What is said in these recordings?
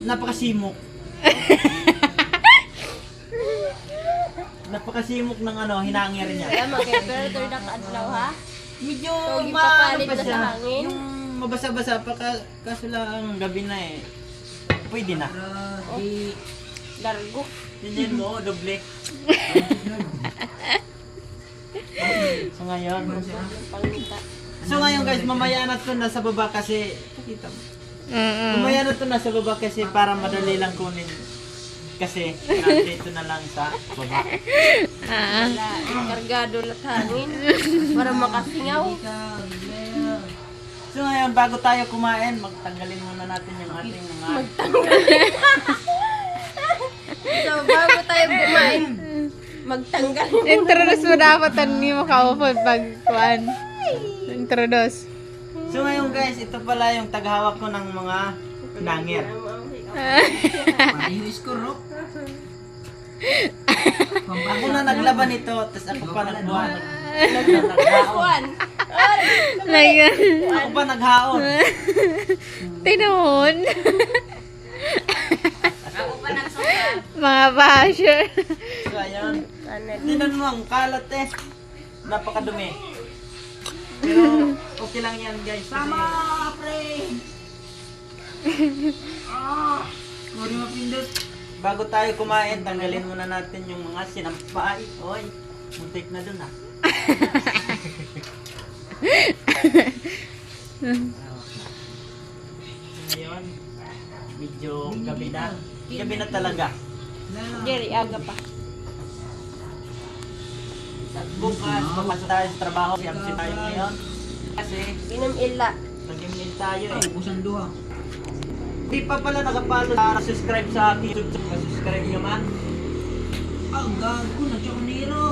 Napakasimok. Napakasimok ng hinangir niya. Kaya mag-temperature na kaadlaw ha? Medyo So, maano ipapalit pa na siya. sa hangin? Yung mabasa-basa pa kaso lang gabi na eh. Pwede na. Largo. Tingnan mo, doble. So ngayon. Pangita. So ngayon guys, mamaya na to nasa baba kasi kita mo. Mamaya na to nasa baba kasi para madali lang kunin. Kasi nandito na lang sa baba. Wala. Kargado lahat hangin. Para makasingaw. So ngayon, bago tayo kumain, magtanggalin muna natin yung ating mga... So, bago tayo kumain, magtanggal. Introduce mo dapat hindi mo kaupod pag kuan. Introduce. So ngayon guys, ito pala yung taghawak ko ng mga nangir. Ako na naglaban ito, tapos ako pa nagbuhan. Kuan. Like, Ako pa naghaon. tinahon. Mga basher. So ayun, tinan mo ang kalat eh. Napakadumi. Pero okay lang yan guys. Sama, pre! Bago tayo kumain, tanggalin muna natin yung mga sinampay. Oy, muntik na dun ah. Ngayon, medyo gabi na. Gabi na talaga. Jerry, aga pa. At bukas, papasok tayo sa trabaho. Siyempre tayo ngayon. Kasi, Inam-ila. nag-email tayo eh. Di pa pala nakapalo sa subscribe sa aking YouTube. Subscribe nyo man. Ang gago na chokonero.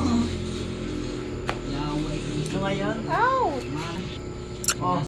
Yaway. So ngayon, Ow! oh,